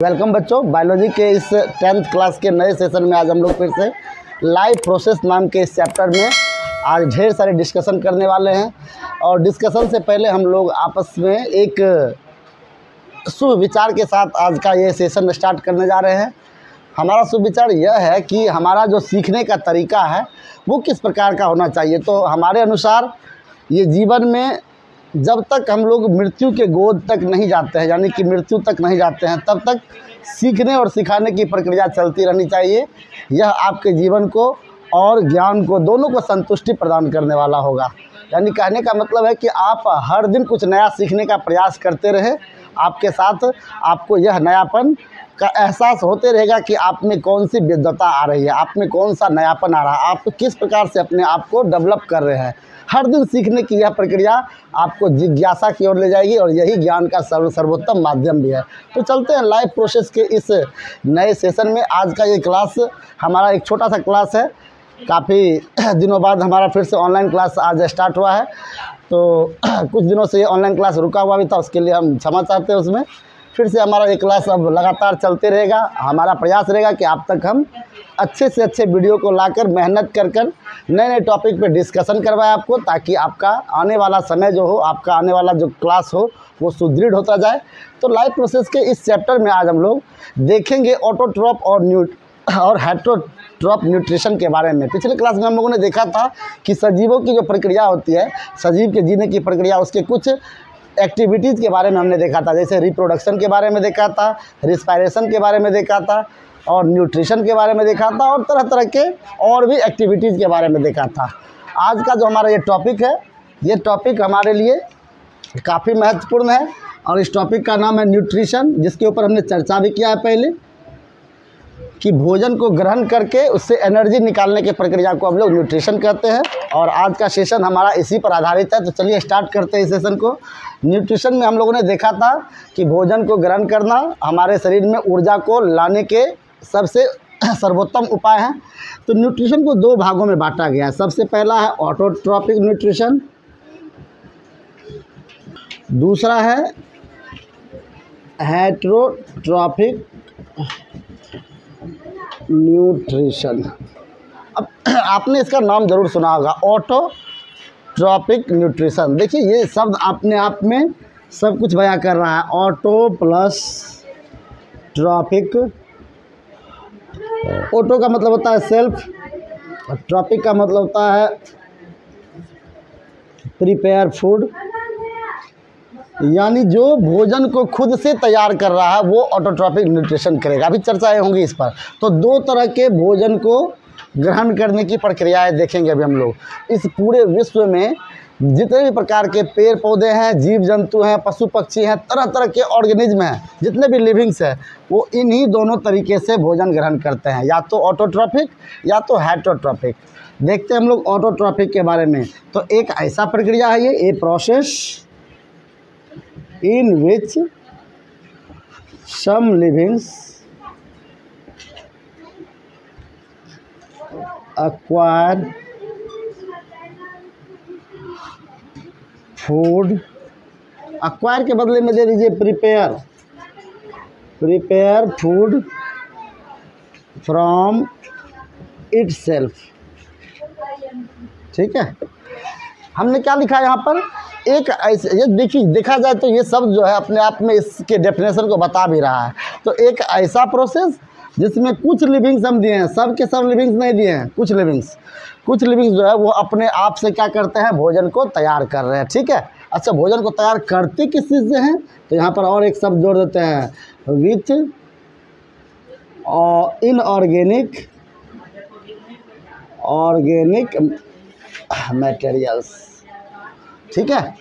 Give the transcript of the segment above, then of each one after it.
Welcome बच्चों, biology के इस 10th क्लास के नए सेशन में आज हम लोग फिर से लाइफ प्रोसेस नाम के इस चैप्टर में आज ढेर सारे डिस्कशन करने वाले हैं। और डिस्कशन से पहले हम लोग आपस में एक सुविचार के साथ आज का ये सेशन स्टार्ट करने जा रहे हैं। हमारा सुविचार यह है कि हमारा जो सीखने का तरीका है वो किस प्रकार का होना चाहिए। तो हमारे अनुसार ये जीवन में जब तक हम लोग मृत्यु के गोद तक नहीं जाते हैं, यानी कि मृत्यु तक नहीं जाते हैं, तब तक सीखने और सिखाने की प्रक्रिया चलती रहनी चाहिए। यह आपके जीवन को और ज्ञान को दोनों को संतुष्टि प्रदान करने वाला होगा। यानी कहने का मतलब है कि आप हर दिन कुछ नया सीखने का प्रयास करते रहे, आपके साथ आपको यह नयापन का एहसास होते रहेगा कि आप में कौन सी विद्वता आ रही है, आप में कौन सा नयापन आ रहा है, आप किस प्रकार से अपने आप को डेवलप कर रहे हैं। हर दिन सीखने की यह प्रक्रिया आपको जिज्ञासा की ओर ले जाएगी और यही ज्ञान का सर्वोत्तम माध्यम भी है। तो चलते हैं लाइफ प्रोसेस के इस नए सेशन में। आज का ये क्लास हमारा एक छोटा सा क्लास है। काफ़ी दिनों बाद हमारा फिर से ऑनलाइन क्लास आज स्टार्ट हुआ है। तो कुछ दिनों से ये ऑनलाइन क्लास रुका हुआ भी था, उसके लिए हम क्षमा चाहते हैं। उसमें फिर से हमारा ये क्लास अब लगातार चलते रहेगा। हमारा प्रयास रहेगा कि आप तक हम अच्छे से अच्छे वीडियो को लाकर मेहनत कर नए नए टॉपिक पे डिस्कशन करवाएं आपको, ताकि आपका आने वाला समय जो हो, आपका आने वाला जो क्लास हो वो सुदृढ़ होता जाए। तो लाइफ प्रोसेस के इस चैप्टर में आज हम लोग देखेंगे ऑटोट्रॉप और हेटेरोट्रॉप न्यूट्रिशन के बारे में। पिछले क्लास में हम लोगों ने देखा था कि सजीवों की जो प्रक्रिया होती है, सजीव के जीने की प्रक्रिया, उसके कुछ एक्टिविटीज़ के बारे में हमने देखा था। जैसे रिप्रोडक्शन के बारे में देखा था, रिस्पायरेशन के बारे में देखा था, और न्यूट्रिशन के बारे में देखा था, और तरह तरह के और भी एक्टिविटीज़ के बारे में देखा था। आज का जो हमारा ये टॉपिक है, ये टॉपिक हमारे लिए काफ़ी महत्वपूर्ण है और इस टॉपिक का नाम है न्यूट्रिशन, जिसके ऊपर हमने चर्चा भी किया है पहले कि भोजन को ग्रहण करके उससे एनर्जी निकालने की प्रक्रिया को हम लोग न्यूट्रिशन कहते हैं। और आज का सेशन हमारा इसी पर आधारित है। तो चलिए स्टार्ट करते हैं इस सेशन को। न्यूट्रिशन में हम लोगों ने देखा था कि भोजन को ग्रहण करना हमारे शरीर में ऊर्जा को लाने के सबसे सर्वोत्तम उपाय है। तो न्यूट्रिशन को दो भागों में बांटा गया है। सबसे पहला है ऑटोट्रॉपिक न्यूट्रिशन, दूसरा है हेटेरोट्रॉपिक न्यूट्रिशन। अब आपने इसका नाम ज़रूर सुना होगा, ऑटोट्रॉपिक न्यूट्रिशन। देखिए ये शब्द अपने आप में सब कुछ बयां कर रहा है। Auto plus tropic. ऑटो का मतलब होता है सेल्फ, और ट्रॉपिक का मतलब होता है प्रिपेयर फूड, यानी जो भोजन को खुद से तैयार कर रहा है वो ऑटोट्रॉपिक न्यूट्रिशन करेगा। अभी चर्चाएं होंगी इस पर। तो दो तरह के भोजन को ग्रहण करने की प्रक्रियाएं देखेंगे अभी हम लोग। इस पूरे विश्व में जितने भी प्रकार के पेड़ पौधे हैं, जीव जंतु हैं, पशु पक्षी हैं, तरह तरह के ऑर्गेनिज्म हैं, जितने भी लिविंग्स हैं, वो इन्हीं दोनों तरीके से भोजन ग्रहण करते हैं, या तो ऑटोट्रॉपिक या तो हेटेरोट्रॉपिक। देखते हैं हम लोग ऑटोट्रॉपिक के बारे में। तो एक ऐसा प्रक्रिया है, ये process in which some livings acquire food, acquire के बदले में दे दीजिए prepare food from itself। ठीक है, हमने क्या लिखा है यहाँ पर? एक ऐसे, ये देखिए देखा जाए तो ये शब्द जो है अपने आप में इसके डेफिनेशन को बता भी रहा है। तो एक ऐसा प्रोसेस जिसमें कुछ लिविंग्स हम दिए हैं, सब के सब लिविंग्स नहीं दिए हैं, कुछ लिविंग्स जो है वो अपने आप से क्या करते हैं, भोजन को तैयार कर रहे हैं। ठीक है, अच्छा भोजन को तैयार करते किस चीज़ से हैं? तो यहाँ पर और एक शब्द जोड़ देते हैं, विथ इनऑर्गेनिक मटेरियल्स। ठीक है,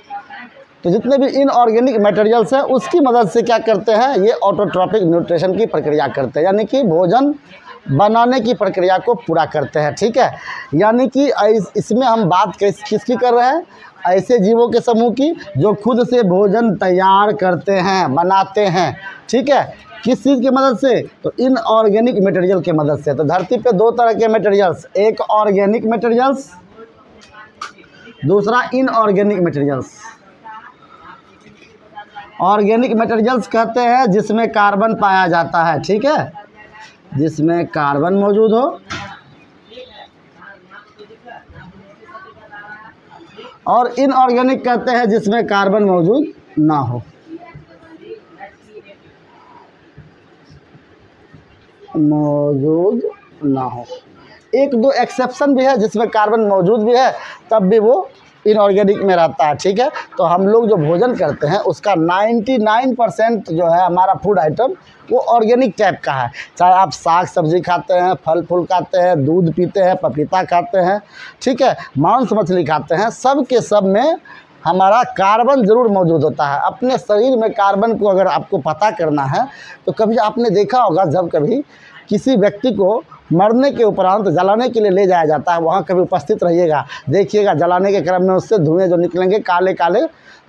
तो जितने भी इनऑर्गेनिक मटेरियल्स हैं उसकी मदद से क्या करते हैं, ये ऑटोट्रॉपिक न्यूट्रिशन की प्रक्रिया करते हैं, यानी कि भोजन बनाने की प्रक्रिया को पूरा करते हैं। ठीक है, यानी कि इसमें हम बात किसकी कर रहे हैं? ऐसे जीवों के समूह की जो खुद से भोजन तैयार करते हैं, बनाते हैं। ठीक है, किस चीज़ की मदद से? तो इनऑर्गेनिक मटेरियल की मदद से। तो धरती पे दो तरह के मटेरियल्स, एक ऑर्गेनिक मटेरियल्स, दूसरा इनऑर्गेनिक मटेरियल्स। ऑर्गेनिक मटेरियल्स कहते हैं जिसमें कार्बन पाया जाता है, ठीक है, जिसमें कार्बन मौजूद हो। और इनऑर्गेनिक कहते हैं जिसमें कार्बन मौजूद ना हो। मौजूद ना हो। एक दो एक्सेप्शन भी है जिसमें कार्बन मौजूद भी है, तब भी वो इनऑर्गेनिक में रहता है, ठीक है। तो हम लोग जो भोजन करते हैं उसका 99% जो है हमारा फूड आइटम वो ऑर्गेनिक टाइप का है। चाहे आप साग सब्जी खाते हैं, फल फूल खाते हैं, दूध पीते हैं, पपीता खाते हैं, ठीक है, मांस मछली खाते हैं, सब के सब में हमारा कार्बन ज़रूर मौजूद होता है। अपने शरीर में कार्बन को अगर आपको पता करना है तो कभी आपने देखा होगा, जब कभी किसी व्यक्ति को मरने के उपरांत जलाने के लिए ले जाया जाता है, वहाँ कभी उपस्थित रहिएगा, देखिएगा जलाने के क्रम में उससे धुएं जो निकलेंगे काले काले,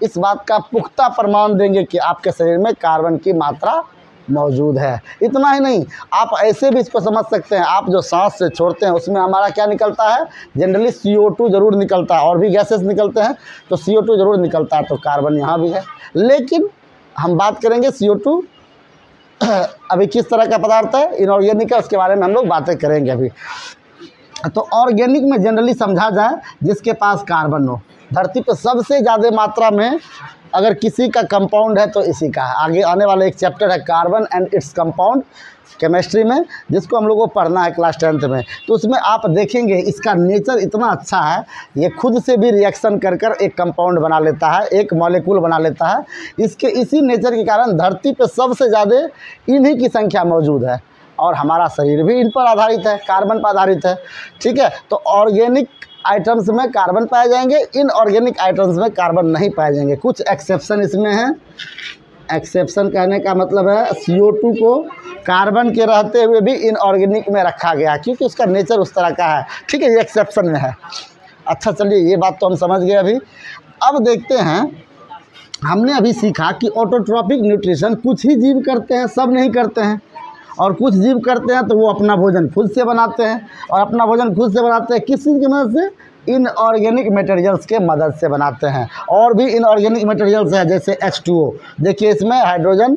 इस बात का पुख्ता प्रमाण देंगे कि आपके शरीर में कार्बन की मात्रा मौजूद है। इतना ही नहीं, आप ऐसे भी इसको समझ सकते हैं, आप जो सांस से छोड़ते हैं उसमें हमारा क्या निकलता है, जनरली CO2 ज़रूर निकलता है, और भी गैसेस निकलते हैं, तो CO2 ज़रूर निकलता है, तो कार्बन यहाँ भी है। लेकिन हम बात करेंगे CO2 अभी किस तरह का पदार्थ है, इनऑर्गेनिक है, उसके बारे में हम लोग बातें करेंगे अभी। तो ऑर्गेनिक में जनरली समझा जाए जिसके पास कार्बन हो। धरती पर सबसे ज़्यादा मात्रा में अगर किसी का कंपाउंड है तो इसी का है। आगे आने वाला एक चैप्टर है carbon and its compound, chemistry में, जिसको हम लोग को पढ़ना है क्लास 10th में। तो उसमें आप देखेंगे इसका नेचर इतना अच्छा है, ये खुद से भी रिएक्शन कर कर एक कंपाउंड बना लेता है, एक मॉलिक्यूल बना लेता है। इसके इसी नेचर के कारण धरती पे सबसे ज़्यादा इन्हीं की संख्या मौजूद है, और हमारा शरीर भी इन पर आधारित है, कार्बन पर आधारित है, ठीक है। तो ऑर्गेनिक आइटम्स में कार्बन पाए जाएंगे, इनऑर्गेनिक आइटम्स में कार्बन नहीं पाए जाएंगे। कुछ एक्सेप्शन इसमें है। एक्सेप्शन कहने का मतलब है CO2 को कार्बन के रहते हुए भी इनऑर्गेनिक में रखा गया, क्योंकि उसका नेचर उस तरह का है, ठीक है, ये एक्सेप्शन में है। अच्छा चलिए, ये बात तो हम समझ गए अभी। अब देखते हैं, हमने अभी सीखा कि ऑटोट्रॉपिक न्यूट्रिशन कुछ ही जीव करते हैं, सब नहीं करते हैं, और कुछ जीव करते हैं तो वो अपना भोजन खुद से बनाते हैं, और अपना भोजन खुद से बनाते हैं किस चीज़ की मदद से, इनऑर्गेनिक मटेरियल्स के मदद से बनाते हैं। और भी इनऑर्गेनिक मटेरियल्स हैं जैसे H2O, देखिए इसमें हाइड्रोजन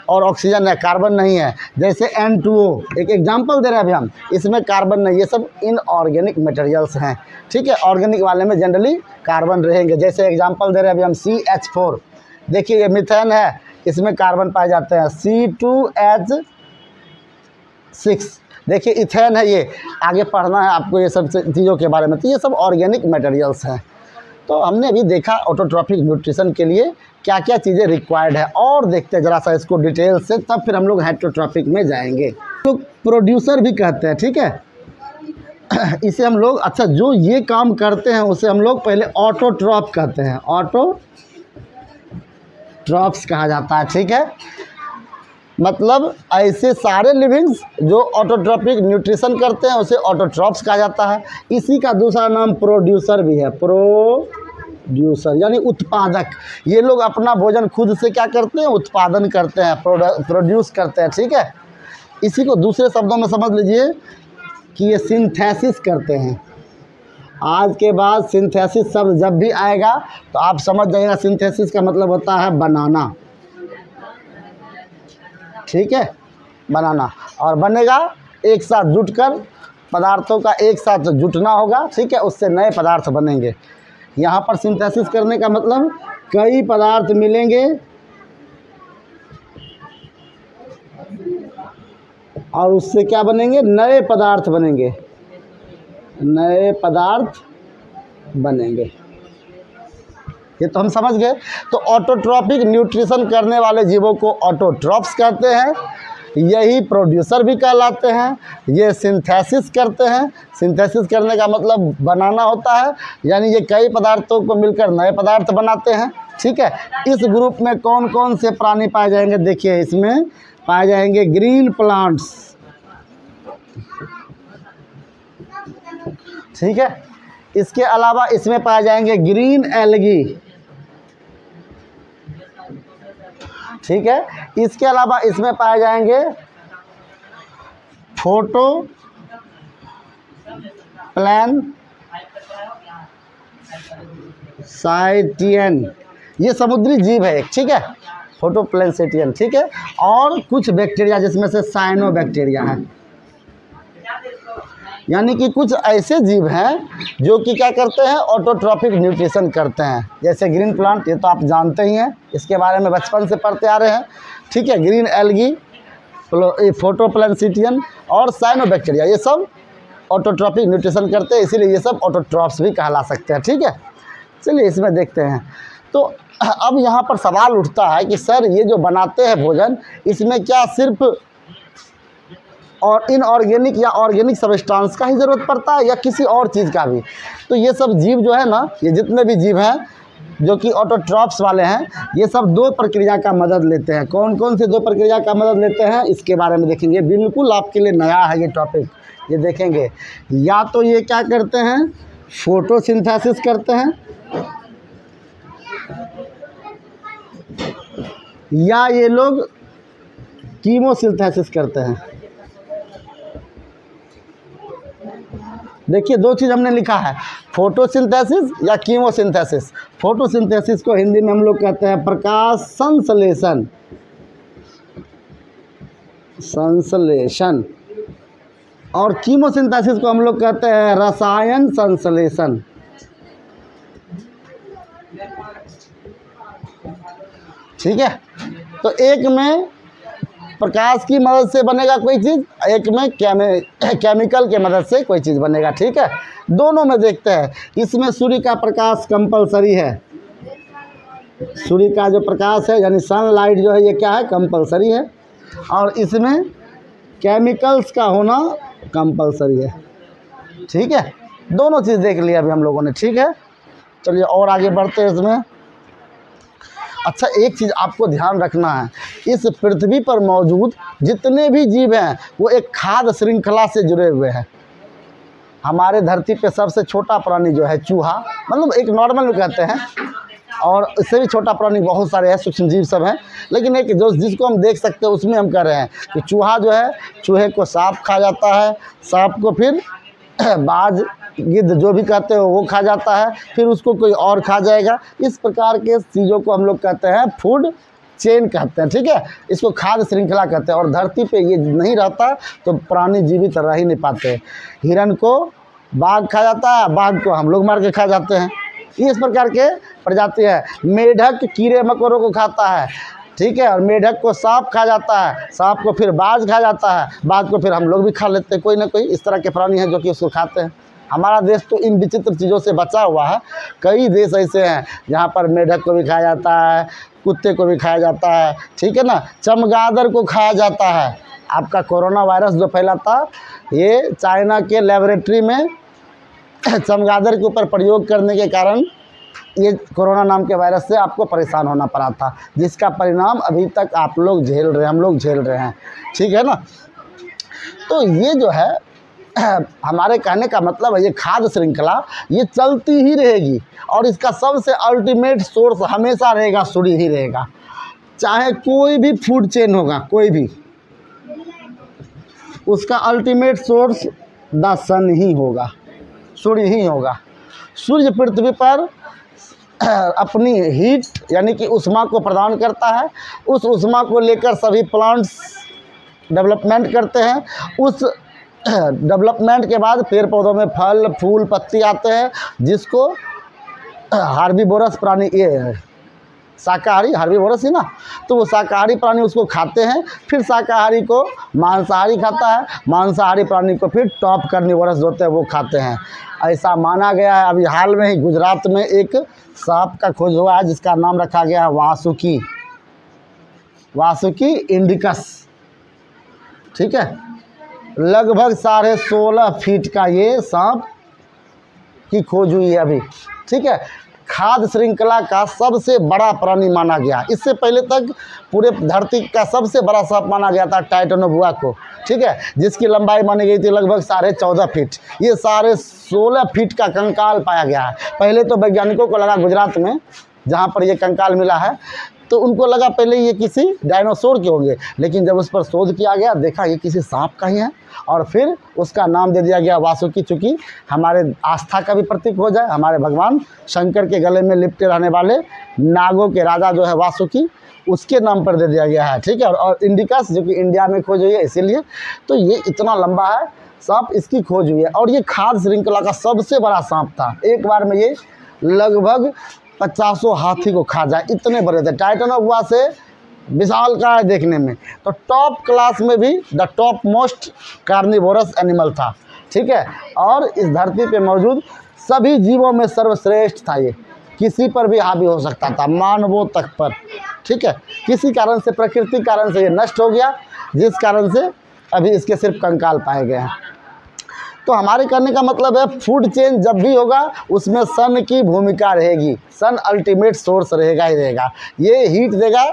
और ऑक्सीजन है, कार्बन नहीं है। जैसे N2O, एक एग्जांपल दे रहे हैं अभी हम, इसमें कार्बन नहीं, ये सब इनऑर्गेनिक मटेरियल्स हैं, ठीक है। ऑर्गेनिक वाले में जनरली कार्बन रहेंगे। जैसे एग्जांपल दे रहे हैं अभी हम CH4, देखिए ये मीथेन है, इसमें कार्बन पाए जाते हैं। C2H6, देखिए इथेन है, ये आगे पढ़ना है आपको ये सब चीज़ों के बारे में। तो ये सब ऑर्गेनिक मटेरियल्स हैं। तो हमने अभी देखा ऑटोट्रॉपिक न्यूट्रिशन के लिए क्या क्या चीज़ें रिक्वायर्ड है, और देखते हैं ज़रा सा इसको डिटेल से, तब फिर हम लोग हेटेरोट्रॉपिक में जाएंगे। तो प्रोड्यूसर भी कहते हैं, ठीक है, इसे हम लोग, अच्छा जो ये काम करते हैं उसे हम लोग पहले ऑटोट्रॉप कहते हैं, ऑटोट्रॉप्स कहा जाता है, ठीक है। मतलब ऐसे सारे लिविंग्स जो ऑटोट्रॉपिक न्यूट्रिशन करते हैं उसे ऑटोट्रॉप्स कहा जाता है। इसी का दूसरा नाम प्रोड्यूसर भी है, प्रोड्यूसर यानी उत्पादक। ये लोग अपना भोजन खुद से क्या करते हैं, उत्पादन करते हैं, प्रोड्यूस करते हैं, ठीक है। इसी को दूसरे शब्दों में समझ लीजिए कि ये सिंथेसिस करते हैं। आज के बाद सिंथेसिस शब्द जब भी आएगा तो आप समझ जाइएगा, सिंथेसिस का मतलब होता है बनाना, ठीक है, बनाना। और बनेगा एक साथ जुटकर, पदार्थों का एक साथ जुटना होगा, ठीक है, उससे नए पदार्थ बनेंगे। यहाँ पर सिंथेसिस करने का मतलब कई पदार्थ मिलेंगे और उससे क्या बनेंगे, नए पदार्थ बनेंगे, नए पदार्थ बनेंगे। ये तो हम समझ गए। तो ऑटोट्रॉपिक न्यूट्रिशन करने वाले जीवों को ऑटोट्रॉप्स कहते हैं, यही प्रोड्यूसर भी कहलाते हैं। ये सिंथेसिस करते हैं, सिंथेसिस करने का मतलब बनाना होता है, यानी ये कई पदार्थों को मिलकर नए पदार्थ बनाते हैं, ठीक है। इस ग्रुप में कौन कौन से प्राणी पाए जाएंगे, देखिए इसमें पाए जाएंगे ग्रीन प्लांट्स, ठीक है। इसके अलावा इसमें पाए जाएंगे ग्रीन एल्गी, ठीक है। इसके अलावा इसमें पाए जाएंगे फोटो प्लान साइटियन, ये समुद्री जीव है एक, ठीक है, फोटोप्लेंसेटियन, ठीक है। और कुछ बैक्टीरिया जिसमें से साइनोबैक्टीरिया है, यानी कि कुछ ऐसे जीव हैं जो कि क्या करते हैं, ऑटोट्रॉफिक न्यूट्रिशन करते हैं। जैसे ग्रीन प्लांट, ये तो आप जानते ही हैं, इसके बारे में बचपन से पढ़ते आ रहे हैं, ठीक है। ग्रीन एल्गी, फोटोप्लेंसेटियन और साइनोबैक्टीरिया, ये सब ऑटोट्रॉफिक न्यूट्रिशन करते हैं, इसीलिए ये सब ऑटोट्रॉफ्स भी कहला सकते हैं, ठीक है। चलिए इसमें देखते हैं। तो अब यहाँ पर सवाल उठता है कि सर ये जो बनाते हैं भोजन, इसमें क्या सिर्फ और इनऑर्गेनिक या ऑर्गेनिक सब्सटेंस का ही ज़रूरत पड़ता है या किसी और चीज़ का भी? तो ये सब जीव जो है ना, ये जितने भी जीव हैं जो कि ऑटोट्रॉफ्स वाले हैं, ये सब दो प्रक्रिया का मदद लेते हैं। कौन कौन से दो प्रक्रिया का मदद लेते हैं, इसके बारे में देखेंगे। बिल्कुल आपके लिए नया है ये टॉपिक, ये देखेंगे। या तो ये क्या करते हैं, फोटोसिंथेसिस करते हैं, या ये लोग कीमोसिंथेसिस करते हैं। देखिए दो चीज़ हमने लिखा है, फोटोसिंथेसिस या कीमोसिंथेसिस। फोटोसिंथेसिस को हिंदी में हम लोग कहते हैं प्रकाश संश्लेषण, और कीमोसिंथेसिस को हम लोग कहते हैं रसायन संश्लेषण। ठीक है, तो एक में प्रकाश की मदद से बनेगा कोई चीज़, एक में केमिकल के मदद से कोई चीज़ बनेगा, ठीक है। दोनों में देखते हैं। इसमें सूर्य का प्रकाश कंपलसरी है, सूर्य का जो प्रकाश है यानी सनलाइट जो है ये क्या है, कंपलसरी है, और इसमें केमिकल्स का होना कंपलसरी है, ठीक है। दोनों चीज़ देख लिया अभी हम लोगों ने, ठीक है। चलिए और आगे बढ़ते हैं इसमें। अच्छा, एक चीज़ आपको ध्यान रखना है, इस पृथ्वी पर मौजूद जितने भी जीव हैं वो एक खाद्य श्रृंखला से जुड़े हुए हैं। हमारे धरती पे सबसे छोटा प्राणी जो है चूहा, मतलब एक नॉर्मल कहते हैं, और इससे भी छोटा प्राणी बहुत सारे हैं, सूक्ष्म जीव सब हैं, लेकिन एक जो जिसको हम देख सकते हैं उसमें हम कह रहे हैं कि चूहा जो है, चूहे को सांप खा जाता है, सांप को फिर बाज गिद्ध जो भी कहते हो वो खा जाता है, फिर उसको कोई और खा जाएगा। इस प्रकार के चीज़ों को हम लोग कहते हैं फूड चेन कहते हैं, ठीक है। इसको खाद्य श्रृंखला कहते हैं, और धरती पे ये नहीं रहता तो प्राणी जीवित रह ही नहीं पाते। हिरण को बाघ खा जाता है, बाघ को हम लोग मार के खा जाते हैं। ये इस प्रकार के प्रजाति है। मेढक कीड़े मकोड़ों को खाता है, ठीक है, और मेढक को सांप खा जाता है, सांप को फिर बाज खा जाता है, बाज को फिर हम लोग भी खा लेते हैं। कोई ना कोई इस तरह के प्राणी हैं जो कि उसको खाते हैं। हमारा देश तो इन विचित्र चीज़ों से बचा हुआ है। कई देश ऐसे हैं जहाँ पर मेढक को भी खाया जाता है, कुत्ते को भी खाया जाता है, ठीक है ना, चमगादड़ को खाया जाता है। आपका कोरोना वायरस जो फैला था, ये चाइना के लेबोरेटरी में चमगादड़ के ऊपर प्रयोग करने के कारण ये कोरोना नाम के वायरस से आपको परेशान होना पड़ा था, जिसका परिणाम अभी तक आप लोग झेल रहे हैं, हम लोग झेल रहे हैं, ठीक है ना। तो ये जो है हमारे कहने का मतलब है, ये खाद्य श्रृंखला ये चलती ही रहेगी, और इसका सबसे अल्टीमेट सोर्स हमेशा रहेगा, सूर्य ही रहेगा। चाहे कोई भी फूड चेन होगा, कोई भी, उसका अल्टीमेट सोर्स द सन ही होगा, सूर्य ही होगा। सूर्य पृथ्वी पर अपनी हीट यानी कि ऊष्मा को प्रदान करता है, उस ऊष्मा को लेकर सभी प्लांट्स डेवलपमेंट करते हैं। उस डेवलपमेंट के बाद पेड़ पौधों में फल फूल पत्ती आते हैं, जिसको हार्बीवोरस प्राणी, ये शाकाहारी हार्बीवोरस ही ना, तो वो शाकाहारी प्राणी उसको खाते हैं। फिर शाकाहारी को मांसाहारी खाता है, मांसाहारी प्राणी को फिर टॉप कार्निवोरस होते हैं वो खाते हैं। ऐसा माना गया है। अभी हाल में ही गुजरात में एक सांप का खोज हुआ है जिसका नाम रखा गया है वासुकी इंडिकस, ठीक है। लगभग 16.5 फीट का ये सांप की खोज हुई है अभी, ठीक है। खाद्य श्रृंखला का सबसे बड़ा प्राणी माना गया। इससे पहले तक पूरे धरती का सबसे बड़ा सांप माना गया था टाइटैनोबुआ को, ठीक है, जिसकी लंबाई मानी गई थी लगभग 14.5 फीट। ये 16.5 फीट का कंकाल पाया गया है। पहले तो वैज्ञानिकों को लगा गुजरात में जहाँ पर ये कंकाल मिला है, तो उनको लगा पहले ये किसी डायनासोर के होंगे, लेकिन जब उस पर शोध किया गया देखा ये किसी सांप का ही है, और फिर उसका नाम दे दिया गया वासुकी, चूँकि हमारे आस्था का भी प्रतीक हो जाए। हमारे भगवान शंकर के गले में लिपटे रहने वाले नागों के राजा जो है वासुकी, उसके नाम पर दे दिया गया है, ठीक है। और इंडिकस जो कि इंडिया में खोज हुई है इसीलिए, तो ये इतना लंबा है सांप, इसकी खोज हुई है। और ये खाद्य श्रृंखला का सबसे बड़ा सांप था, एक बार में ये लगभग 50 हाथी को खा जाए, इतने बड़े थे। टाइटैनोबुआ से विशाल का है देखने में, तो टॉप क्लास में भी the top most carnivorous animal था, ठीक है। और इस धरती पे मौजूद सभी जीवों में सर्वश्रेष्ठ था ये, किसी पर भी हावी हो सकता था, मानवों तक पर, ठीक है। किसी कारण से, प्रकृति कारण से ये नष्ट हो गया, जिस कारण से अभी इसके सिर्फ कंकाल पाए गए हैं। तो हमारे कहने का मतलब है फूड चेन जब भी होगा उसमें सन की भूमिका रहेगी, सन अल्टीमेट सोर्स रहेगा ही रहेगा। ये हीट देगा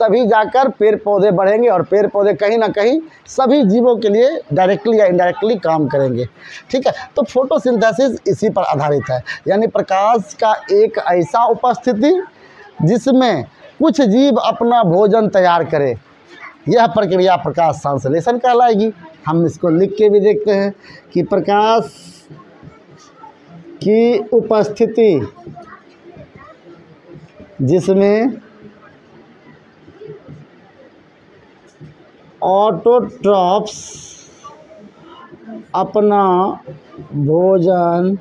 तभी जाकर पेड़ पौधे बढ़ेंगे, और पेड़ पौधे कहीं ना कहीं सभी जीवों के लिए डायरेक्टली या इनडायरेक्टली काम करेंगे, ठीक है। तो फोटोसिंथेसिस इसी पर आधारित है, यानी प्रकाश का एक ऐसा उपस्थिति जिसमें कुछ जीव अपना भोजन तैयार करे, यह प्रक्रिया प्रकाश संश्लेषण कहलाएगी। हम इसको लिख के भी देखते हैं कि प्रकाश की उपस्थिति जिसमें ऑटोट्रॉफ्स अपना भोजन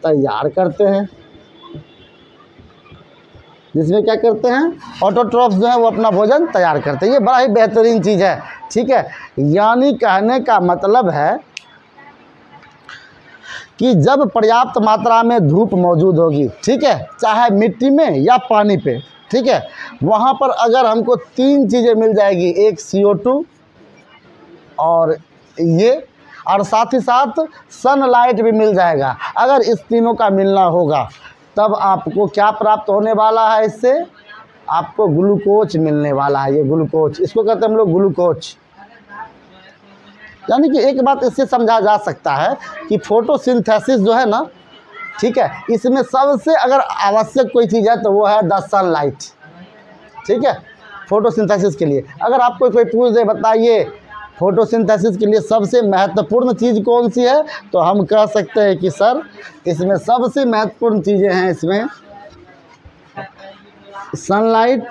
तैयार करते हैं, जिसमें क्या करते हैं, ऑटोट्रॉफ्स जो है वो अपना भोजन तैयार करते हैं। ये बड़ा ही बेहतरीन चीज़ है, ठीक है। यानी कहने का मतलब है कि जब पर्याप्त मात्रा में धूप मौजूद होगी, ठीक है, चाहे मिट्टी में या पानी पे, ठीक है, वहाँ पर अगर हमको 3 चीज़ें मिल जाएगी, एक CO2 और ये, और साथ ही साथ सनलाइट भी मिल जाएगा। अगर इस तीनों का मिलना होगा तब आपको क्या प्राप्त होने वाला है, इससे आपको ग्लूकोज मिलने वाला है। ये ग्लूकोज, इसको कहते हैं हम लोग ग्लूकोज। यानी कि एक बात इससे समझा जा सकता है कि फोटोसिंथेसिस जो है ना, ठीक है, इसमें सबसे अगर आवश्यक कोई चीज़ है तो वो है द सनलाइट, ठीक है। फोटोसिंथेसिस के लिए अगर आपको कोई पूछ दे, बताइए फोटोसिंथेसिस के लिए सबसे महत्वपूर्ण चीज़ कौन सी है, तो हम कह सकते हैं कि सर इसमें सबसे महत्वपूर्ण चीज़ें हैं, इसमें सनलाइट।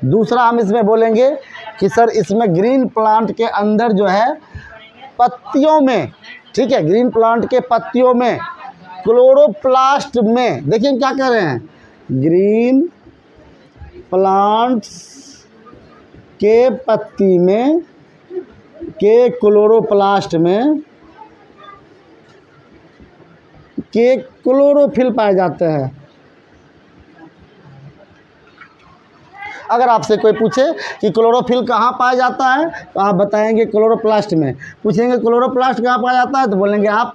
दूसरा हम इसमें बोलेंगे कि सर इसमें ग्रीन प्लांट के अंदर जो है पत्तियों में, ठीक है, ग्रीन प्लांट के पत्तियों में क्लोरोप्लास्ट में, देखिए क्या कह रहे हैं, ग्रीन प्लांट्स के पत्ती में के क्लोरोप्लास्ट में के क्लोरोफिल पाए जाते हैं। अगर आपसे कोई पूछे कि क्लोरोफिल कहाँ पाया जाता है तो आप बताएंगे क्लोरोप्लास्ट में। पूछेंगे क्लोरोप्लास्ट कहाँ पाया जाता है तो बोलेंगे आप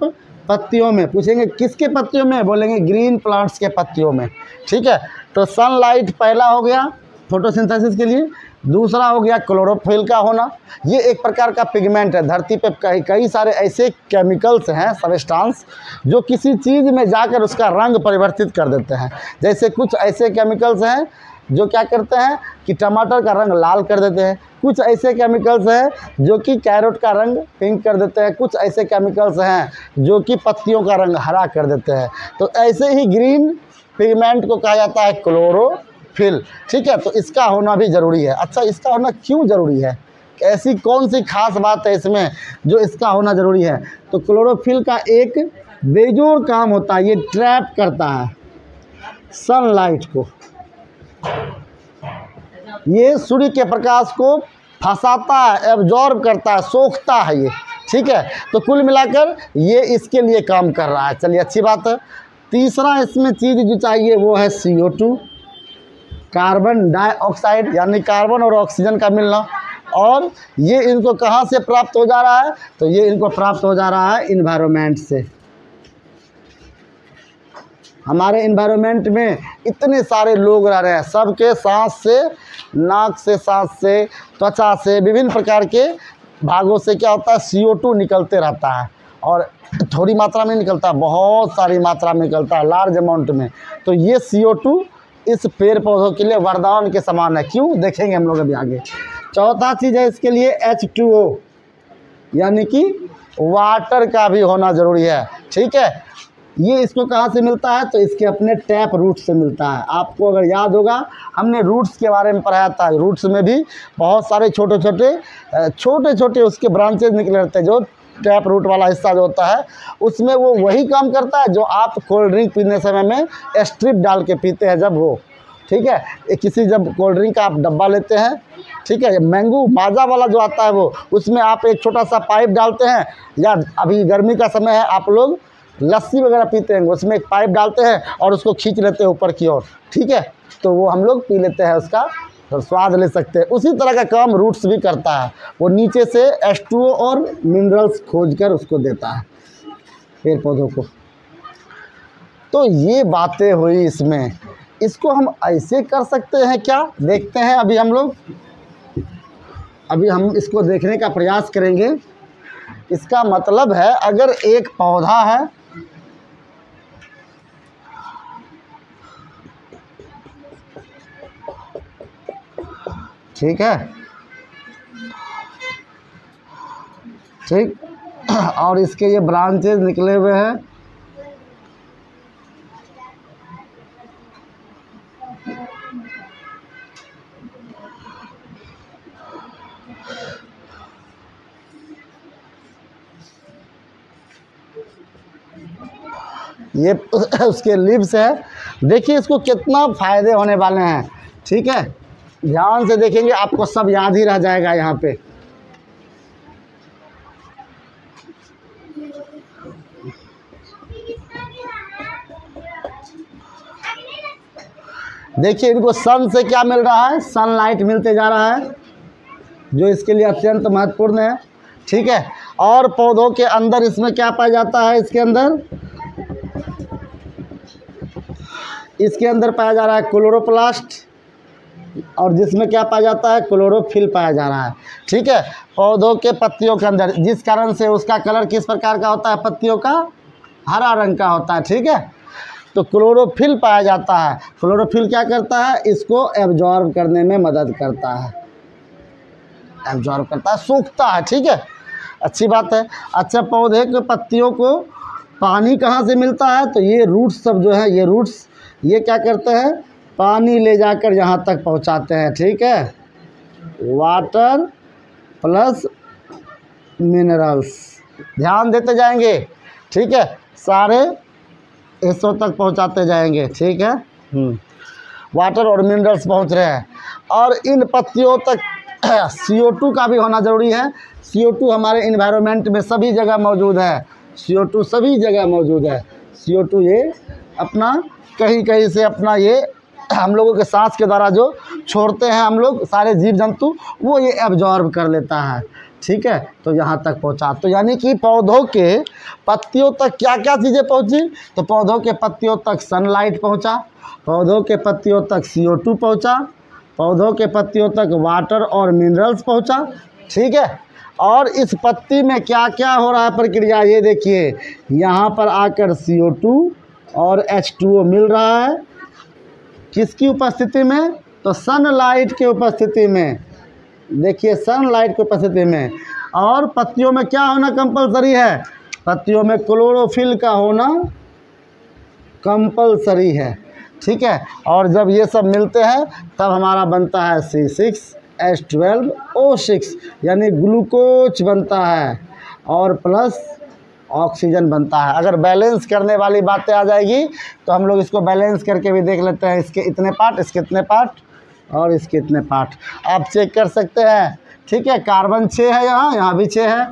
पत्तियों में। पूछेंगे किसके पत्तियों में, बोलेंगे ग्रीन प्लांट्स के पत्तियों में, ठीक है। तो सनलाइट पहला हो गया फोटोसिंथेसिस के लिए। दूसरा हो गया क्लोरोफिल का होना। ये एक प्रकार का पिगमेंट है। धरती पे कई सारे ऐसे केमिकल्स हैं, सबस्टांस, जो किसी चीज़ में जाकर उसका रंग परिवर्तित कर देते हैं। जैसे कुछ ऐसे केमिकल्स हैं जो क्या करते हैं कि टमाटर का रंग लाल कर देते हैं। कुछ ऐसे केमिकल्स हैं जो कि कैरेट का रंग पिंक कर देते हैं। कुछ ऐसे केमिकल्स हैं जो कि पत्तियों का रंग हरा कर देते हैं। तो ऐसे ही ग्रीन पिगमेंट को कहा जाता है क्लोरोफिल, ठीक है। तो इसका होना भी ज़रूरी है। अच्छा, इसका होना क्यों ज़रूरी है, ऐसी कौन सी खास बात है इसमें जो इसका होना ज़रूरी है? तो क्लोरोफिल का एक बेजोड़ काम होता है, ये ट्रैप करता है सनलाइट को। ये सूर्य के प्रकाश को फंसाता है, एब्जॉर्ब करता है, सोखता है ये, ठीक है। तो कुल मिलाकर ये इसके लिए काम कर रहा है। चलिए, अच्छी बात है। तीसरा इसमें चीज़ जो चाहिए वो है CO2, कार्बन डाइऑक्साइड, यानी कार्बन और ऑक्सीजन का मिलना। और ये इनको कहाँ से प्राप्त हो जा रहा है? तो ये इनको प्राप्त हो जा रहा है इन्वायरमेंट से। हमारे इन्वायरमेंट में इतने सारे लोग रह रहे हैं, सबके सांस से, नाक से सांस से, त्वचा से, विभिन्न प्रकार के भागों से क्या होता है, CO2 निकलते रहता है। और थोड़ी मात्रा में निकलता है, बहुत सारी मात्रा में निकलता है, लार्ज अमाउंट में। तो ये CO2 इस पेड़ पौधों के लिए वरदान के समान है। क्यों, देखेंगे हम लोग अभी आगे। चौथा चीज़ है इसके लिए H2O, यानी कि वाटर का भी होना ज़रूरी है। ठीक है, ये इसको कहाँ से मिलता है, तो इसके अपने टैप रूट से मिलता है। आपको अगर याद होगा, हमने रूट्स के बारे में पढ़ाया था। रूट्स में भी बहुत सारे छोटे छोटे उसके ब्रांचेज निकले रहते हैं। जो टैप रूट वाला हिस्सा जो होता है उसमें वो वही काम करता है जो आप कोल्ड ड्रिंक पीने समय में स्ट्रिप डाल के पीते हैं जब वो। ठीक है, जब कोल्ड ड्रिंक का आप डब्बा लेते हैं, ठीक है, मैंगो माजा वाला जो आता है वो, उसमें आप एक छोटा सा पाइप डालते हैं, या अभी गर्मी का समय है आप लोग लस्सी वगैरह पीते हैं, उसमें एक पाइप डालते हैं और उसको खींच लेते हैं ऊपर की ओर। ठीक है, तो वो हम लोग पी लेते हैं, उसका स्वाद ले सकते हैं। उसी तरह का काम रूट्स भी करता है, वो नीचे से H2O और मिनरल्स खोजकर उसको देता है पेड़ पौधों को। तो ये बातें हुई इसमें। इसको हम ऐसे कर सकते हैं क्या, देखते हैं अभी हम इसको देखने का प्रयास करेंगे। इसका मतलब है, अगर एक पौधा है, ठीक है, ठीक, और इसके ये ब्रांचेज निकले हुए हैं, ये उसके लीव्स है। देखिए इसको कितना फ़ायदे होने वाले हैं। ठीक है, ध्यान से देखेंगे, आपको सब याद ही रह जाएगा यहाँ पे। देखिए इनको सन से क्या मिल रहा है, सनलाइट मिलते जा रहा है, जो इसके लिए अत्यंत महत्वपूर्ण है। ठीक है, और पौधों के अंदर इसमें क्या पाया जाता है, इसके अंदर पाया जा रहा है क्लोरोप्लास्ट, और जिसमें क्या पाया जाता है, क्लोरोफिल पाया जा रहा है। ठीक है, पौधों के पत्तियों के अंदर, जिस कारण से उसका कलर किस प्रकार का होता है, पत्तियों का हरा रंग का होता है। ठीक है, तो क्लोरोफिल पाया जाता है। क्लोरोफिल क्या करता है, इसको एब्जॉर्ब करने में मदद करता है, सूखता है। ठीक है, अच्छी बात है। अच्छा, पौधे के पत्तियों को पानी कहाँ से मिलता है, तो ये रूट्स सब जो है, ये रूट्स ये क्या करते हैं, पानी ले जाकर यहाँ तक पहुँचाते हैं। ठीक है, वाटर प्लस मिनरल्स, ध्यान देते जाएंगे। ठीक है, सारे हिस्सों तक पहुँचाते जाएंगे। ठीक है, वाटर और मिनरल्स पहुँच रहे हैं, और इन पत्तियों तक CO2 का भी होना ज़रूरी है। CO2 हमारे इन्वायरमेंट में सभी जगह मौजूद है, CO2 सभी जगह मौजूद है। CO2 ये अपना कहीं से अपना ये हम लोगों के सांस के द्वारा जो छोड़ते हैं हम लोग सारे जीव जंतु, वो ये एब्जॉर्ब कर लेता है। ठीक है, तो यहाँ तक पहुँचा। तो यानी कि पौधों के पत्तियों तक क्या क्या चीज़ें पहुँची, तो पौधों के पत्तियों तक सनलाइट पहुँचा, पौधों के पत्तियों तक CO2 पहुँचा, पौधों के पत्तियों तक वाटर और मिनरल्स पहुँचा। ठीक है, और इस पत्ती में क्या क्या हो रहा है प्रक्रिया, ये देखिए, यहाँ पर आकर CO2 और H2O मिल रहा है, किसकी उपस्थिति में, तो सनलाइट की उपस्थिति में। देखिए सनलाइट की उपस्थिति में। और पत्तियों में क्या होना कंपलसरी है, पत्तियों में क्लोरोफिल का होना कंपलसरी है। ठीक है, और जब ये सब मिलते हैं तब हमारा बनता है C6H12O6, यानी ग्लूकोज बनता है, और प्लस ऑक्सीजन बनता है। अगर बैलेंस करने वाली बातें आ जाएगी तो हम लोग इसको बैलेंस करके भी देख लेते हैं, इसके इतने पार्ट, इसके इतने पार्ट, और इसके इतने पार्ट आप चेक कर सकते हैं। ठीक है, कार्बन 6 है, यहाँ भी 6 है,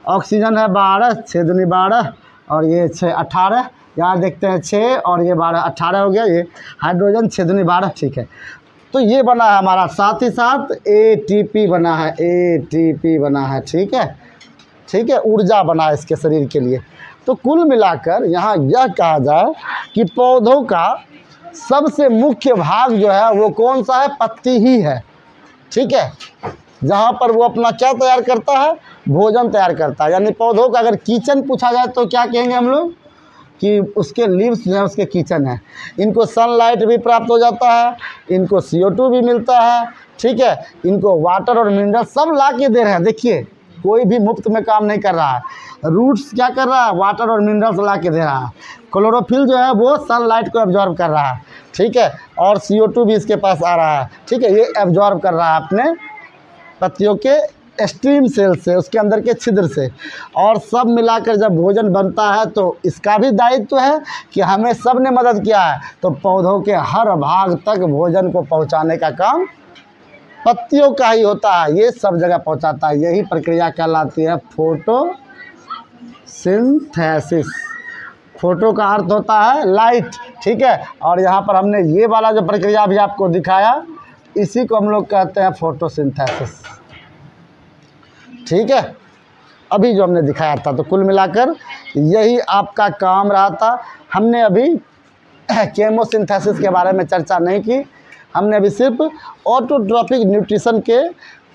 ऑक्सीजन है 12, 6 दूनी 12, और ये 6 18, यहाँ देखते हैं 6 और ये 12 18 हो गया, ये हाइड्रोजन 6 दूनी 12। ठीक है, तो ये बना है हमारा, साथ ही साथ ATP बना है, ATP बना है। ठीक है, ठीक है, ऊर्जा बना है इसके शरीर के लिए। तो कुल मिलाकर यहाँ यह कहा जाए कि पौधों का सबसे मुख्य भाग जो है वो कौन सा है, पत्ती ही है। ठीक है, जहाँ पर वो अपना क्या तैयार करता है, भोजन तैयार करता है। यानी पौधों का अगर किचन पूछा जाए तो क्या कहेंगे हम लोग कि उसके लीव्स जो है उसके किचन है। इनको सनलाइट भी प्राप्त हो जाता है, इनको CO2 भी मिलता है, ठीक है। इनको वाटर और मिनरल सब ला के दे रहे हैं। देखिए कोई भी मुफ्त में काम नहीं कर रहा है। रूट्स क्या कर रहा है, वाटर और मिनरल्स ला के दे रहा है। क्लोरोफिल जो है वो सनलाइट को एब्जॉर्ब कर रहा है, ठीक है। और CO2 भी इसके पास आ रहा है, ठीक है। ये एब्जॉर्ब कर रहा है अपने पत्तियों के स्टीम सेल से, उसके अंदर के छिद्र से। और सब मिलाकर जब भोजन बनता है तो इसका भी दायित्व है कि हमें सब ने मदद किया है, तो पौधों के हर भाग तक भोजन को पहुंचाने का काम पत्तियों का ही होता है। ये सब जगह पहुंचाता है। यही प्रक्रिया कहलाती है फोटोसिंथेसिस। फोटो का अर्थ होता है लाइट, ठीक है। और यहाँ पर हमने ये वाला जो प्रक्रिया भी आपको दिखाया, इसी को हम लोग कहते हैं फोटोसिंथेसिस, ठीक है। अभी जो हमने दिखाया था, तो कुल मिलाकर यही आपका काम रहा था। हमने अभी केमोसिंथेसिस के बारे में चर्चा नहीं की, हमने अभी सिर्फ ऑटोट्रॉपिक न्यूट्रिशन के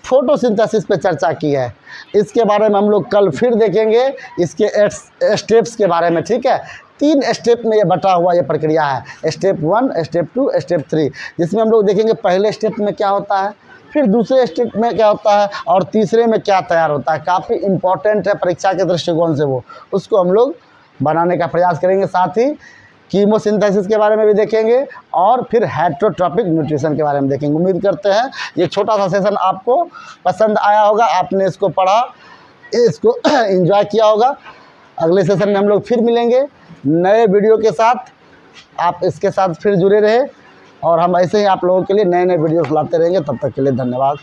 फोटोसिंथेसिस पे चर्चा की है। इसके बारे में हम लोग कल फिर देखेंगे, इसके स्टेप्स के बारे में, ठीक है। 3 स्टेप में ये बटा हुआ ये प्रक्रिया है, स्टेप 1, स्टेप 2, स्टेप 3, जिसमें हम लोग देखेंगे पहले स्टेप में क्या होता है, फिर दूसरे स्टेप में क्या होता है, और तीसरे में क्या तैयार होता है। काफ़ी इम्पोर्टेंट है परीक्षा के दृष्टिकोण से, वो उसको हम लोग बनाने का प्रयास करेंगे। साथ ही कीमोसिंथेसिस के बारे में भी देखेंगे और फिर हेटेरोट्रॉपिक न्यूट्रिशन के बारे में देखेंगे। उम्मीद करते हैं ये छोटा सा सेशन आपको पसंद आया होगा, आपने इसको पढ़ा, इसको एंजॉय किया होगा। अगले सेशन में हम लोग फिर मिलेंगे नए वीडियो के साथ। आप इसके साथ फिर जुड़े रहे और हम ऐसे ही आप लोगों के लिए नए नए वीडियोस लाते रहेंगे। तब तक के लिए धन्यवाद।